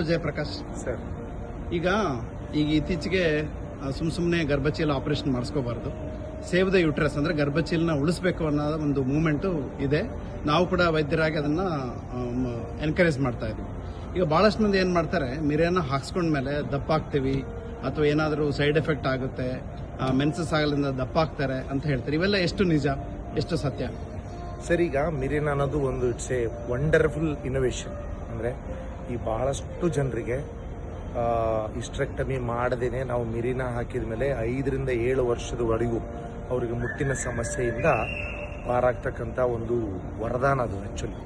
Jayaprakash sir, ಈಗ ಇತ್ತೀಚೆಗೆ ಸುಮ್ಮನೆ ಗರ್ಭಚೀಲ ಆಪರೇಷನ್ ಮಾಡಿಸ್ಕೋಬಾರ್ದು. ಸೇವ್ ದ ಯೂಟ್ರಸ್ ಅಂದ್ರೆ ಗರ್ಭಚೀಲನ ಉಳಿಸಬೇಕು ಅನ್ನೋ ಒಂದು ಮೂವ್ಮೆಂಟು ಇದೆ. ನಾವು ಕೂಡ ವೈದ್ಯರಾಗಿ ಅದನ್ನ ಎನ್ಕರೇಜ್ ಮಾಡ್ತಾ ಇದ್ವಿ. ಈಗ ಬಹಳಷ್ಟು ಮಂದಿ ಏನ್ ಮಾಡ್ತಾರೆ, ಮಿರಿಯನ್ನ ಹಾಕ್ಸ್ಕೊಂಡ್ಮೇಲೆ ದಪ್ಪ ಆಗ್ತೀವಿ ಅಥವಾ ಏನಾದರೂ ಸೈಡ್ ಎಫೆಕ್ಟ್ ಆಗುತ್ತೆ, ಮೆನ್ಸಸ್ ಆಗಲಿಂದ ದಪ್ಪ ಆಗ್ತಾರೆ ಅಂತ ಹೇಳ್ತಾರೆ. ಇವೆಲ್ಲ ಎಷ್ಟು ನಿಜ, ಎಷ್ಟು ಸತ್ಯ? ಸರ್, ಈಗ ಮಿರಿನ ಅನ್ನೋದು ಒಂದು ಇಟ್ಸ್ ಎ ವಂಡರ್ಫುಲ್ ಇನೋವೇಷನ್. ಅಂದರೆ ಈ ಬಹಳಷ್ಟು ಜನರಿಗೆ ಹಿಸ್ಟರೆಕ್ಟಮಿ ಮಾಡದೇನೆ ನಾವು ಮಿರಿನ ಹಾಕಿದ ಮೇಲೆ 5 ರಿಂದ 7 ವರ್ಷದವರೆಗೂ ಅವರಿಗೆ ಮುಟ್ಟಿನ ಸಮಸ್ಯೆಯಿಂದ ಪಾರಾಗ್ತಕ್ಕಂಥ ಒಂದು ವರದಾನ ಅದು. ಆ್ಯಕ್ಚುಲಿ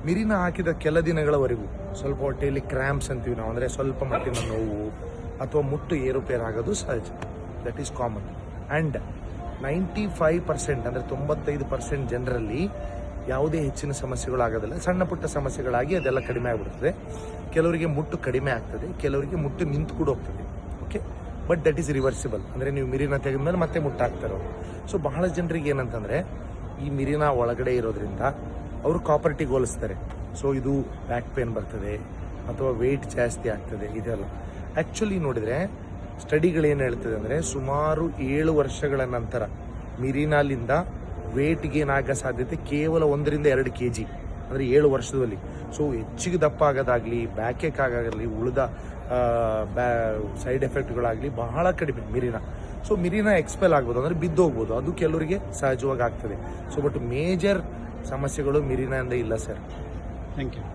ಮಿರಿನ ಹಾಕಿದ ಕೆಲ ದಿನಗಳವರೆಗೂ ಸ್ವಲ್ಪ ಹೊಟ್ಟೆಯಲ್ಲಿ ಕ್ರ್ಯಾಂಪ್ಸ್ ಅಂತೀವಿ ನಾವು, ಅಂದರೆ ಸ್ವಲ್ಪ ಮಟ್ಟಿನ ನೋವು ಅಥವಾ ಮುಟ್ಟು ಏರುಪೇರು ಆಗೋದು ಸಹಜ. That is common. ಆ್ಯಂಡ್ 95% ಅಂದರೆ 95% ಜನರಲ್ಲಿ ಯಾವುದೇ ಹೆಚ್ಚಿನ ಸಮಸ್ಯೆಗಳಾಗೋದಿಲ್ಲ. ಸಣ್ಣ ಪುಟ್ಟ ಸಮಸ್ಯೆಗಳಾಗಿ ಅದೆಲ್ಲ ಕಡಿಮೆ ಆಗಿಬಿಡ್ತದೆ. ಕೆಲವರಿಗೆ ಮುಟ್ಟು ಕಡಿಮೆ ಆಗ್ತದೆ, ಕೆಲವರಿಗೆ ಮುಟ್ಟು ನಿಂತು ಕೂಡ ಹೋಗ್ತದೆ. Okay, but that is reversible. ಅಂದರೆ ನೀವು ಮಿರಿನ ತೆಗೆದ್ಮೇಲೆ ಮತ್ತೆ ಮುಟ್ಟಾಗ್ತಾರೆ ಅವರು. ಸೊ ಬಹಳ ಜನರಿಗೆ ಏನಂತಂದರೆ ಈ ಮಿರಿನ ಒಳಗಡೆ ಇರೋದ್ರಿಂದ ಅವರು ಕಾಪರ್ಟಿಗೆ ಹೋಲಿಸ್ತಾರೆ. ಸೊ ಇದು ಬ್ಯಾಕ್ ಪೇನ್ ಬರ್ತದೆ ಅಥವಾ ವೆಯ್ಟ್ ಜಾಸ್ತಿ ಆಗ್ತದೆ, ಇದೆಲ್ಲ. ಆ್ಯಕ್ಚುಲಿ ನೋಡಿದರೆ ಸ್ಟಡಿಗಳೇನು ಹೇಳ್ತದೆ ಅಂದರೆ ಸುಮಾರು 7 ವರ್ಷಗಳ ನಂತರ ಮಿರಿನಾಲಿಂದ ವೇಟ್ ಗೇನ್ ಆಗೋ ಸಾಧ್ಯತೆ ಕೇವಲ 1 ರಿಂದ 2 kg, ಅಂದರೆ 7 ವರ್ಷದಲ್ಲಿ. ಸೊ ಹೆಚ್ಚಿಗೆ ದಪ್ಪ ಆಗೋದಾಗಲಿ, ಬ್ಯಾಕೇಕ್ ಆಗೋದಾಗಲಿ, ಉಳಿದ ಸೈಡ್ ಎಫೆಕ್ಟ್ಗಳಾಗಲಿ ಬಹಳ ಕಡಿಮೆ ಮಿರಿನ. ಸೊ ಮಿರಿನ ಎಕ್ಸ್ಪೆಲ್ ಆಗ್ಬೋದು, ಅಂದರೆ ಬಿದ್ದು ಹೋಗ್ಬೋದು, ಅದು ಕೆಲವರಿಗೆ ಸಹಜವಾಗಿ ಆಗ್ತದೆ. ಸೊ ಬಟ್ ಮೇಜರ್ ಸಮಸ್ಯೆಗಳು ಮಿರಿನಿಂದ ಇಲ್ಲ ಸರ್. Thank you.